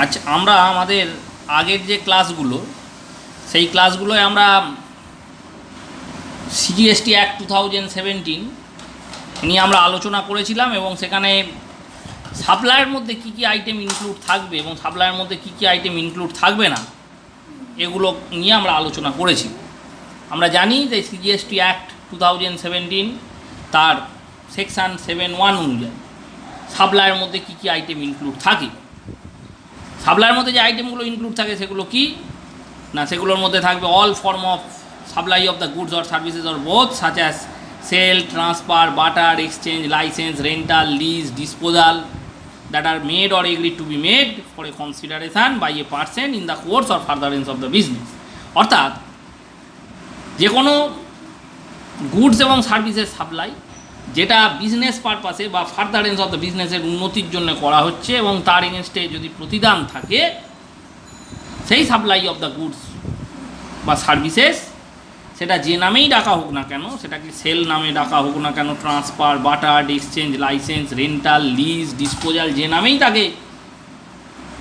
আচ্ছা, আমরা আমাদের আগের যে ক্লাসগুলো, সেই ক্লাসগুলোয় আমরা সিজিএসটি অ্যাক্ট 2017 নিয়ে আমরা আলোচনা করেছিলাম এবং সেখানে সাপ্লাইয়ের মধ্যে কী কী আইটেম ইনক্লুড থাকবে এবং সাপ্লাইয়ের মধ্যে কী কী আইটেম ইনক্লুড থাকবে না, এগুলো নিয়ে আমরা আলোচনা করেছি। আমরা জানি যে সিজিএসটি অ্যাক্ট 2017 তার সেকশান 7(1) অনুযায়ী সাপ্লাইয়ের মধ্যে কী কী আইটেম ইনক্লুড থাকে। সাপ্লাইয়ের মধ্যে যে আইটেমগুলো ইনক্লুড থাকে সেগুলো কি না, সেগুলোর মধ্যে থাকবে all form of supply of the goods or services or both such as sale, transfer, barter, exchange, licence, rental, lease, disposal that are made or agreed to be made for a consideration by a person in the course or furtherance of the business। অর্থাৎ যে কোনো goods এবং সার্ভিসের supply যেটা business পারপাসে বা furtherance of the বিজনেসের উন্নতির জন্য করা হচ্ছে এবং তার এগেনস্টে যদি প্রতিদান থাকে, সেই সাপ্লাই অফ দ্য গুডস বা সার্ভিসেস সেটা যে নামেই ডাকা হোক না কেন, সেটাকে সেল নামে ডাকা হোক না কেন, transfer, barter, exchange, licence, rental, lease, disposal, যে নামেই তাকে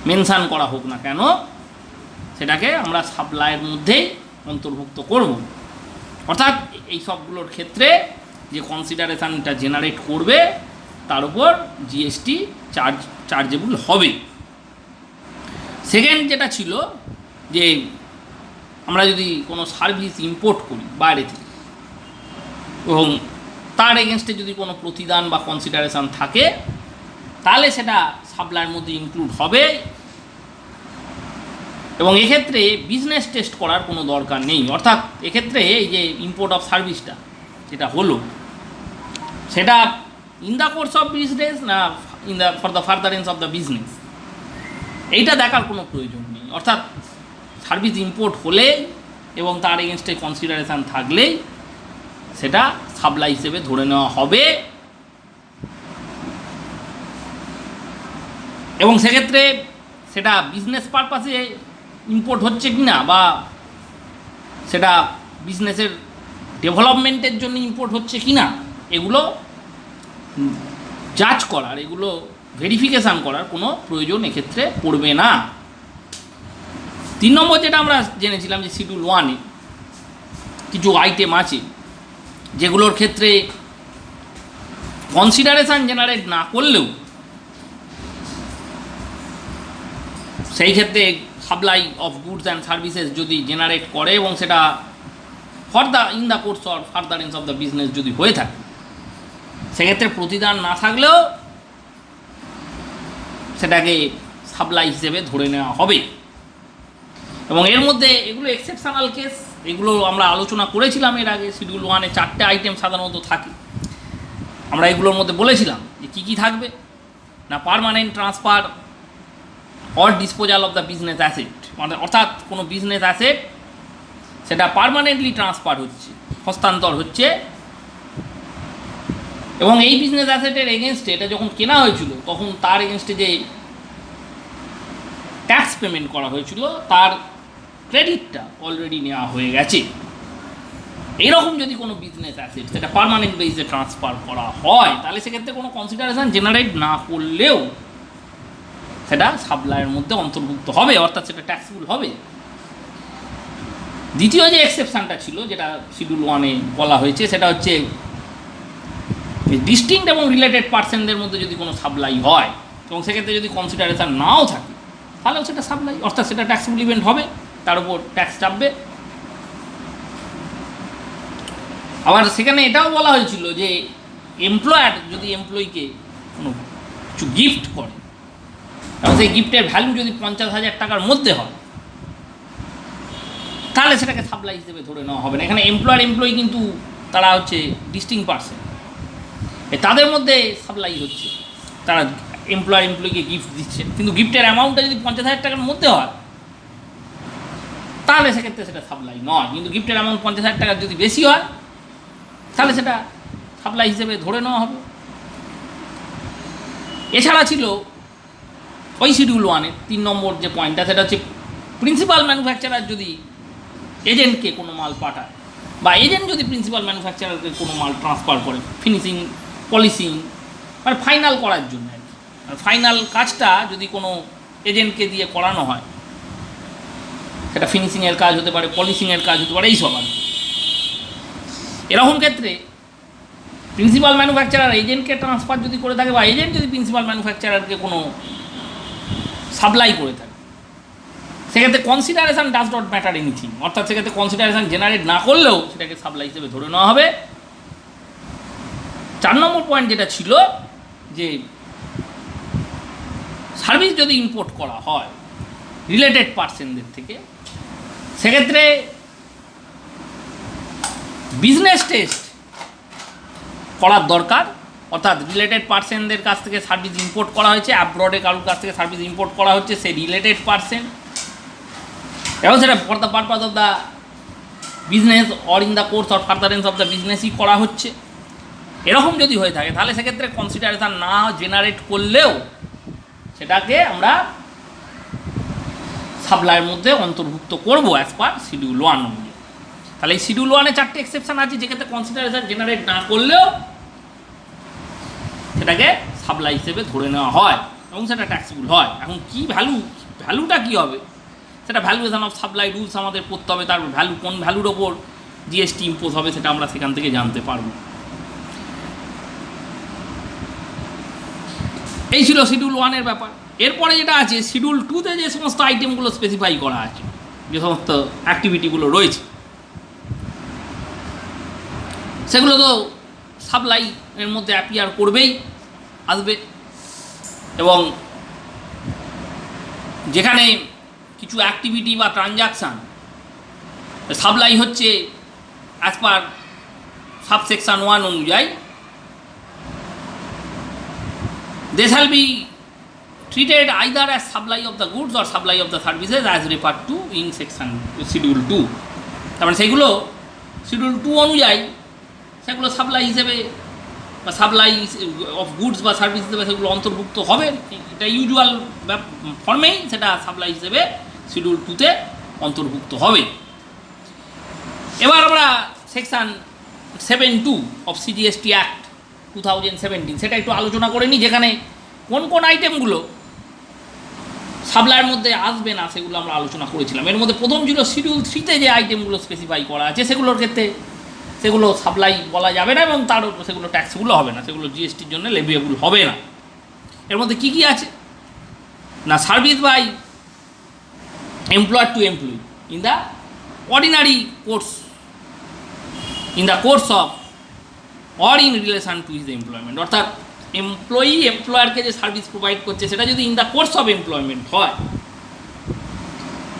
মেনশান করা হোক না কেন, সেটাকে আমরা সাপ্লাইয়ের মধ্যেই অন্তর্ভুক্ত করব। অর্থাৎ এই সবগুলোর ক্ষেত্রে যে কনসিডারেশানটা জেনারেট করবে তার উপর জিএসটি চার্জেবল হবে। সেকেন্ড যেটা ছিল যে আমরা যদি কোনো সার্ভিস ইম্পোর্ট করি বাইরে থেকে এবং তার এগেনস্টে যদি কোনো প্রতিদান বা কনসিডারেশান থাকে, তাহলে সেটা সাপ্লাইয়ের মধ্যে ইনক্লুড হবে এবং এক্ষেত্রে বিজনেস টেস্ট করার কোনো দরকার নেই। অর্থাৎ এক্ষেত্রে এই যে ইম্পোর্ট অফ সার্ভিসটা যেটা হলো, সেটা in the course of business না for the furtherance of the business, এইটা দেখার কোনো প্রয়োজন নেই। অর্থাৎ সার্ভিস ইম্পোর্ট হলে এবং তার এগেনস্টে কনসিডারেশান থাকলেই সেটা সাপ্লাই হিসেবে ধরে নেওয়া হবে এবং সেক্ষেত্রে সেটা বিজনেস পারপাসে ইম্পোর্ট হচ্ছে কি না বা সেটা বিজনেসের ডেভেলপমেন্টের জন্য ইম্পোর্ট হচ্ছে কি না, এগুলো জাজ করার, এগুলো ভেরিফিকেশান করার কোনো প্রয়োজন এক্ষেত্রে পড়বে না। 3 নম্বর যেটা আমরা জেনেছিলাম যে শিডিউল 1-এ কিছু আইটেম আছে যেগুলোর ক্ষেত্রে কনসিডারেশান জেনারেট না করলেও সেই ক্ষেত্রে supply of goods and services যদি জেনারেট করে এবং সেটা in the course or furtherance of the business যদি হয়ে থাকে, সেক্ষেত্রে প্রতিদান না থাকলেও সেটাকে সাপ্লাই হিসেবে ধরে নেওয়া হবে। এবং এর মধ্যে এগুলো এক্সেপশনাল কেস, এগুলো আমরা আলোচনা করেছিলাম এর আগে। শিডিউল 1-এ 4টে আইটেম সাধারণত থাকে। আমরা এগুলোর মধ্যে বলেছিলাম যে কী কী থাকবে না, permanent transfer or disposal of the business asset, মানে অর্থাৎ কোনো বিজনেস অ্যাসেট সেটা পার্মানেন্টলি ট্রান্সফার হচ্ছে, হস্তান্তর হচ্ছে এবং এই বিজনেস অ্যাসেটের এগেনস্টে এটা যখন কেনা হয়েছিল তখন তার এগেনস্টে যে ট্যাক্স পেমেন্ট করা হয়েছিল তার ক্রেডিটটা অলরেডি নেওয়া হয়ে গেছে। এইরকম যদি কোনো বিজনেস অ্যাসেট সেটা পার্মানেন্ট বেসে ট্রান্সফার করা হয়, তাহলে সেক্ষেত্রে কোনো কনসিডারেশান জেনারেট না করলেও সেটা সাপ্লাইয়ের মধ্যে অন্তর্ভুক্ত হবে, অর্থাৎ সেটা ট্যাক্সেবল হবে। দ্বিতীয় যে এক্সেপশানটা ছিল যেটা শিডিউল 1-এ বলা হয়েছে, সেটা হচ্ছে ডিস্টিংক্ট এবং রিলেটেড পার্সনদের মধ্যে যদি কোনো সাপ্লাই হয় এবং সেক্ষেত্রে যদি কনসিডারেশান নাও থাকে, তাহলেও সেটা সাপ্লাই, অর্থাৎ সেটা ট্যাক্সেবল ইভেন্ট হবে, তার উপর ট্যাক্স চাপবে। আবার সেখানে এটাও বলা হয়েছিল যে এমপ্লয়ার যদি এমপ্লয়িকে কোনো কিছু গিফট করে এবং সেই গিফটের ভ্যালু যদি 50,000 টাকার মধ্যে হয়, তাহলে সেটাকে সাপ্লাই হিসেবে ধরে নেওয়া হবে না। এখানে এমপ্লয়ি কিন্তু তারা হচ্ছে ডিস্টিংক্ট পার্সন, তাদের মধ্যে সাপ্লাই হচ্ছে, তারা এমপ্লয়িকে গিফট দিচ্ছে, কিন্তু গিফটের অ্যামাউন্টটা যদি 50,000 টাকার মধ্যে হয় তাহলে সেক্ষেত্রে সেটা সাপ্লাই নয়। কিন্তু গিফটের অ্যামাউন্ট 50,000 টাকার যদি বেশি হয় তাহলে সেটা সাপ্লাই হিসেবে ধরে নেওয়া হবে। এছাড়া ছিল ওই শিডিউল 1-এর 3 নম্বর যে পয়েন্টটা, সেটা হচ্ছে প্রিন্সিপাল ম্যানুফ্যাকচারার যদি এজেন্টকে কোনো মাল পাঠায় বা এজেন্ট যদি প্রিন্সিপাল ম্যানুফ্যাকচারারকে কোনো মাল ট্রান্সফার করে ফিনিশিং, পলিশিং, মানে ফাইনাল করার জন্য আর কি, ফাইনাল কাজটা যদি কোনো এজেন্টকে দিয়ে করানো হয়, সেটা ফিনিশিংয়ের কাজ হতে পারে, পলিশিংয়ের কাজ হতে পারে, এইসব আর এরকম ক্ষেত্রে প্রিন্সিপাল ম্যানুফ্যাকচারার এজেন্টকে ট্রান্সফার যদি করে থাকে বা এজেন্ট যদি প্রিন্সিপাল ম্যানুফ্যাকচারারকে কোনো সাপ্লাই করে থাকে, সেক্ষেত্রে কনসিডারেশান ডাজ নট ম্যাটার এনিথিং, অর্থাৎ সেক্ষেত্রে কনসিডারেশান জেনারেট না করলেও সেটাকে সাপ্লাই হিসেবে ধরে নেওয়া হবে। 4 নম্বর পয়েন্ট যেটা ছিল যে সার্ভিস যদি ইম্পোর্ট করা হয় রিলেটেড পার্সনদের থেকে, সেক্ষেত্রে বিজনেস টেস্ট করার দরকার, অর্থাৎ রিলেটেড পার্সনদের কাছ থেকে সার্ভিস ইম্পোর্ট করা হয়েছে, অ্যাব্রডে কারোর কাছ থেকে সার্ভিস ইম্পোর্ট করা হচ্ছে, সে রিলেটেড পার্সন এবং সেটা for the purpose of the business or in the course or furtherance of the বিজনেসই করা হচ্ছে, এরকম যদি হয়ে থাকে তাহলে সেক্ষেত্রে কনসিডারেশান না জেনারেট করলেও সেটাকে আমরা সাপ্লাইয়ের মধ্যে অন্তর্ভুক্ত করবো অ্যাজ পার শিডিউল 1 অনুযায়ী। তাহলে এই শিডিউল 1-এ 4টে এক্সেপশন আছে, যেক্ষেত্রে কনসিডারেশান জেনারেট না করলেও সেটাকে সাপ্লাই হিসেবে ধরে নেওয়া হয় এবং সেটা ট্যাক্সেবল হয়। এখন কী ভ্যালুটা কী হবে, সেটা ভ্যালুয়েশন অফ সাপ্লাই রুলস আমাদের পড়তে হবে, তার ভ্যালু কোন ভ্যালুর ওপর জিএসটি ইম্পোজ হবে সেটা আমরা সেখান থেকে জানতে পারবো। এই ছিল শিডিউল 1-এর ব্যাপার। এরপরে যেটা আছে শিডিউল 2-তে যে সমস্ত আইটেমগুলো স্পেসিফাই করা আছে, যে সমস্ত অ্যাক্টিভিটিগুলো রয়েছে, সেগুলো তো সাপ্লাই এর মধ্যে অ্যাপিয়ার করবেই, আসবে। এবং যেখানে কিছু অ্যাক্টিভিটি বা ট্রানজাকশান সাপ্লাই হচ্ছে অ্যাজ পার সাবসেকশন 1 অনুযায়ী, they shall be treated either as supply of the goods or supply of the services as referred to in section schedule 2। তার মানে সেগুলো শিডিউল 2 অনুযায়ী সেগুলো সাপ্লাই হিসেবে বা সাপ্লাই অফ গুডস বা সার্ভিস হিসেবে সেগুলো অন্তর্ভুক্ত হবে, এটা ইউজুয়াল ফর্মেই সেটা সাপ্লাই হিসেবে শিডিউল 2-তে অন্তর্ভুক্ত হবে। এবার আমরা সেকশন 7(2) অফ সিজিএসটি অ্যাক্ট 2017 সেটা একটু আলোচনা করে নিই, যেখানে কোন কোন আইটেমগুলো সাপ্লাইয়ের মধ্যে আসবে না সেগুলো আমরা আলোচনা করেছিলাম। এর মধ্যে প্রথম ছিল শিডিউল 3-তে যে আইটেমগুলো স্পেসিফাই করা আছে সেগুলোর ক্ষেত্রে সেগুলো সাপ্লাই বলা যাবে না এবং তার সেগুলো ট্যাক্সেবল হবে না, সেগুলো জিএসটির জন্য লেভিয়েবল হবে না। এর মধ্যে কী কী আছে না, service by employer to employee in the ordinary course, in the course of or in relation to his employment, অর্থাৎ এমপ্লয়ি এমপ্লয়ারকে যে সার্ভিস প্রোভাইড করছে সেটা যদি in the course of employment হয়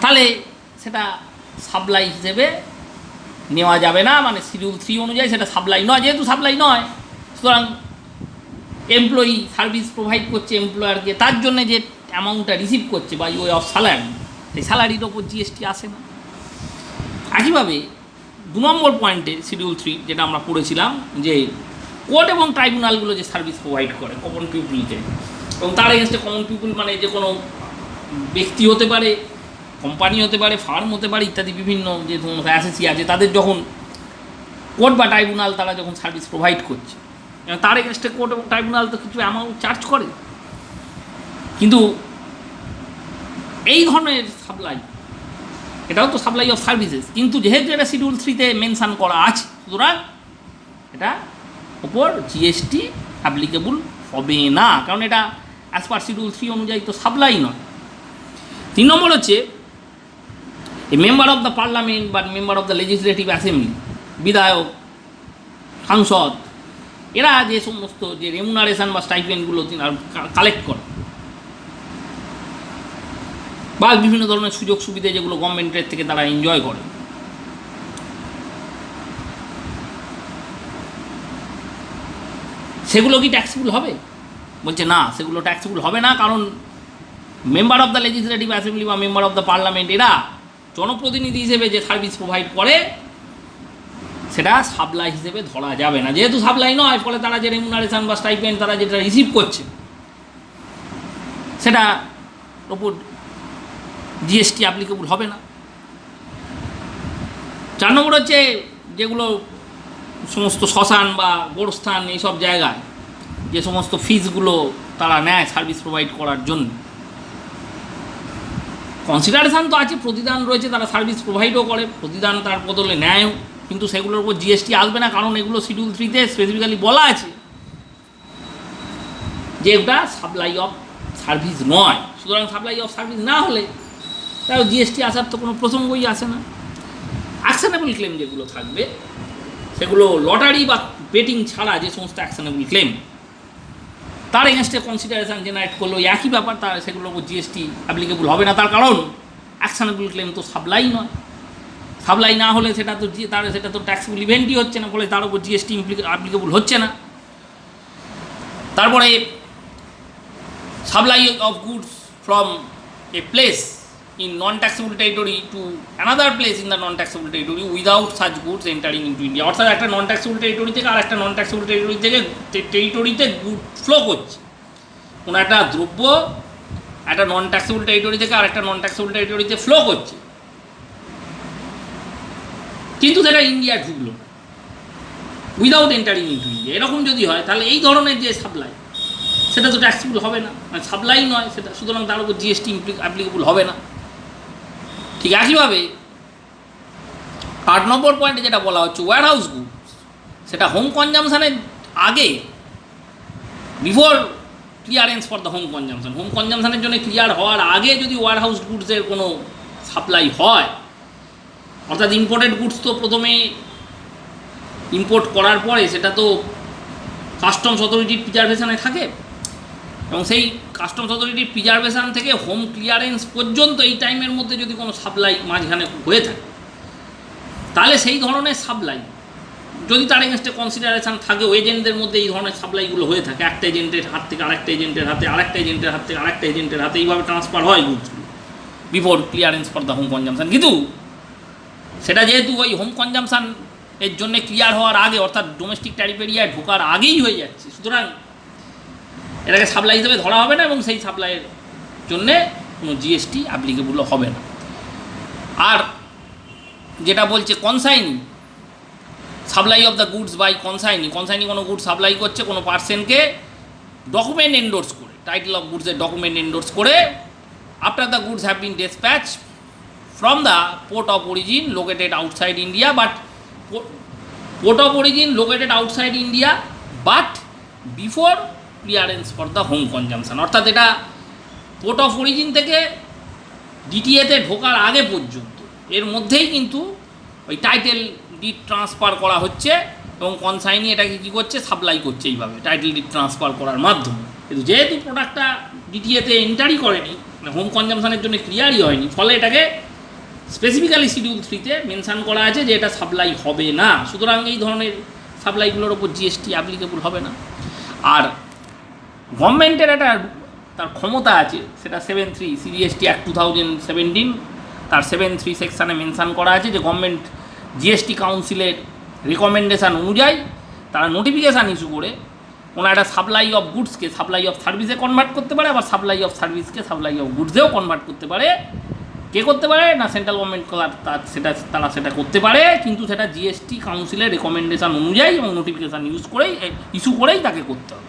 তাহলে সেটা সাপ্লাই হিসেবে নেওয়া যাবে না, মানে শিডিউল 3 অনুযায়ী সেটা সাপ্লাই নয়। যেহেতু সাপ্লাই নয়, সুতরাং এমপ্লয়ি সার্ভিস প্রোভাইড করছে এমপ্লয়ারকে, তার জন্য যে অ্যামাউন্টটা রিসিভ করছে বাই ওয়ে অফ স্যালারি, সেই স্যালারির ওপর জিএসটি আসে না। একইভাবে 2 নম্বর পয়েন্টে শিডিউল 3 যেটা আমরা পড়েছিলাম, যে কোর্ট এবং ট্রাইব্যুনালগুলো যে সার্ভিস প্রোভাইড করে কমন পিপুলকে, এবং তার এগেনস্টে কমন পিপুল মানে যে কোনো ব্যক্তি হতে পারে, কোম্পানি হতে পারে, ফার্ম হতে পারে ইত্যাদি বিভিন্ন যে সমস্ত অ্যাসেসি আছে, তাদের যখন কোর্ট বা ট্রাইব্যুনাল তারা যখন সার্ভিস প্রোভাইড করছে, তার এগেনস্টে কোর্ট এবং ট্রাইব্যুনাল তো কিছু অ্যামাউন্ট চার্জ করে। কিন্তু এই ধরনের সাপ্লাই, এটাও তো সাপ্লাই অফ সার্ভিসেস, কিন্তু যেহেতু এটা শিডিউল 3-তে মেনশান করা আছে, সুতরাং এটা ওপর জিএসটি অ্যাপ্লিকেবল হবে না, কারণ এটা অ্যাজ পার শিডিউল 3 অনুযায়ী তো সাপ্লাই নয়। 3 নম্বর হচ্ছে এই মেম্বার অফ দ্য পার্লামেন্ট বা member of the legislative assembly, বিধায়ক, সাংসদ, এরা যে সমস্ত যে রেমুনারেশন বা স্টাইপেন্ডগুলো কালেক্ট করে বা বিভিন্ন ধরনের সুযোগ সুবিধা যেগুলো গভর্নমেন্টের থেকে তারা এনজয় করে, সেগুলো কি ট্যাক্সেবল হবে? বলছে না, সেগুলো ট্যাক্সেবল হবে না, কারণ member of the legislative assembly বা মেম্বার অফ দ্য পার্লামেন্ট এরা জনপ্রতিনিধি হিসেবে যে সার্ভিস প্রোভাইড করে সেটা সাপ্লাই হিসেবে ধরা যাবে না। যেহেতু সাপ্লাই নয়, ফলে তারা যে রেমুনারেশন বা স্টাইপেন্ড তারা যেটা রিসিভ করছে সেটা ওপর জিএসটি অ্যাপ্লিকেবল হবে না। 4 নম্বর হচ্ছে যেগুলো সমস্ত শ্মশান বা গোরস্থান এইসব জায়গায় যে সমস্ত ফিজগুলো তারা নেয় সার্ভিস প্রোভাইড করার জন্য, কনসিডারেশান তো আছে, প্রতিদান রয়েছে, তারা সার্ভিস প্রোভাইডও করে, প্রতিদান তার বদলে নেয়ও, কিন্তু সেগুলোর উপর জিএসটি আসবে না, কারণ এগুলো শিডিউল 3-তে স্পেসিফিক্যালি বলা আছে যে এটা সাপ্লাই অফ সার্ভিস নয়। সুতরাং সাপ্লাই অফ সার্ভিস না হলে তার জিএসটি আসার তো কোনো প্রসঙ্গই আসে না। অ্যাকশনেবল ক্লেম যেগুলো থাকবে সেগুলো লটারি বা বেটিং ছাড়া যে সমস্ত অ্যাকশনেবল ক্লেম তার এগেনস্টে কনসিডারেশান জেনারেট করলো একই ব্যাপার, তার সেগুলোর উপর জিএসটি অ্যাপ্লিকেবল হবে না। তার কারণ অ্যাকশনেবল ক্লেম তো সাপ্লাই নয়, সাপ্লাই না হলে সেটা তো ট্যাক্সেবল ইভেন্টই হচ্ছে না, ফলে তার উপর জিএসটি অ্যাপ্লিকেবল হচ্ছে না। তারপরে supply of goods from a place in non-taxable territory to another place in the non-taxable territory without such goods entering into India। অর্থাৎ একটা non-taxable territory থেকে আর একটা non-taxable টেরিটরিতে গুড ফ্লো করছে, কোনো একটা দ্রব্য একটা non-taxable territory থেকে আর একটা non-taxable territoryতে ফ্লো করছে, কিন্তু সেটা ইন্ডিয়া ঢুকলো না, উইদাউট এন্টারিং ইন্টু ইন্ডিয়া। এরকম যদি হয় তাহলে এই ধরনের যে সাপ্লাই সেটা তো ট্যাক্সেবল হবে না, মানে সাপ্লাই নয় সেটা, সুতরাং তার উপর জিএসটি অ্যাপ্লিকেবল হবে না। ঠিক একইভাবে 8 নম্বর পয়েন্টে যেটা বলা হচ্ছে ওয়্যার হাউস গুডস, সেটা হোম কনজামশানের আগে, before clearance for the home consumption, home কনজামশানের জন্য ক্লিয়ার হওয়ার আগে যদি ওয়্যার হাউস গুডসের কোনো সাপ্লাই হয়, অর্থাৎ ইম্পোর্টেড গুডস তো প্রথমে ইম্পোর্ট করার পরে সেটা তো কাস্টমস অথরিটির প্রিজার্ভেশনে থাকে, এবং সেই কাস্টমস অথরিটির প্রিজার্ভেশন থেকে হোম ক্লিয়ারেন্স পর্যন্ত এই টাইমের মধ্যে যদি কোনো সাপ্লাই মাঝখানে হয়ে থাকে, তাহলে সেই ধরনের সাপ্লাই যদি তার এগেনস্টে কনসিডারেশান থাকে, এজেন্টদের মধ্যে এই ধরনের সাপ্লাইগুলো হয়ে থাকে, একটা এজেন্টের হাত থেকে আরেকটা এজেন্টের হাতে, আরেকটা এজেন্টের হাত থেকে আরেকটা এজেন্টের হাতে, এইভাবে ট্রান্সফার হয় গুডসগুলো before clearance for the home consumption. কিন্তু সেটা যেহেতু ওই হোম কনজামশান এর জন্য ক্লিয়ার হওয়ার আগে, অর্থাৎ ডোমেস্টিক ট্যারিফ এরিয়ায় ঢোকার আগেই হয়ে যাচ্ছে, সুতরাং এটাকে সাপ্লাই হিসেবে ধরা হবে না, এবং সেই সাপ্লাইয়ের জন্যে কোনো জিএসটি অ্যাপ্লিকেবলও হবে না। আর যেটা বলছে consignee, supply of the goods by consignee, consignee কোনো গুড সাপ্লাই করছে কোনো পার্সনকে ডকুমেন্ট এন্ডোর্স করে, টাইটেল অফ গুডসের ডকুমেন্ট এন্ডোর্স করে, after the goods have been dispatch from the port of origin located outside India, but port of origin located outside India but before clearance for the home consumption. অর্থাৎ এটা port of origin থেকে ডিটিএতে ঢোকার আগে পর্যন্ত এর মধ্যেই কিন্তু ওই টাইটেল ডিড ট্রান্সফার করা হচ্ছে, এবং কনসাইনি এটাকে কী করছে, সাপ্লাই করছে এইভাবে টাইটেল ডিড ট্রান্সফার করার মাধ্যমে। কিন্তু যেহেতু প্রোডাক্টটা ডিটিএতে এন্টারই করেনি, মানে হোম কনজামশানের জন্য ক্লিয়ারই হয়নি, ফলে এটাকে স্পেসিফিক্যালি শিডিউল 3-তে মেনশান করা আছে যে এটা সাপ্লাই হবে না, সুতরাং এই ধরনের সাপ্লাইগুলোর ওপর জিএসটি অ্যাপ্লিকেবল হবে না। আর গভর্নমেন্টের একটা তার ক্ষমতা আছে, সেটা 7(3) সিজিএসটি অ্যাক্ট 2017, তার 7(3) সেকশানে মেনশান করা আছে যে গভর্নমেন্ট জিএসটি কাউন্সিলের রিকমেন্ডেশান অনুযায়ী তারা নোটিফিকেশান ইস্যু করে কোনো একটা সাপ্লাই অফ গুডসকে সাপ্লাই অফ সার্ভিসে কনভার্ট করতে পারে, আবার সাপ্লাই অফ সার্ভিসকে সাপ্লাই অফ গুডসেও কনভার্ট করতে পারে। কে করতে পারে না, সেন্ট্রাল গভর্নমেন্ট তারা সেটা করতে পারে, কিন্তু সেটা জিএসটি কাউন্সিলের রেকমেন্ডেশান অনুযায়ী এবং নোটিফিকেশান ইস্যু করেই তাকে করতে হবে।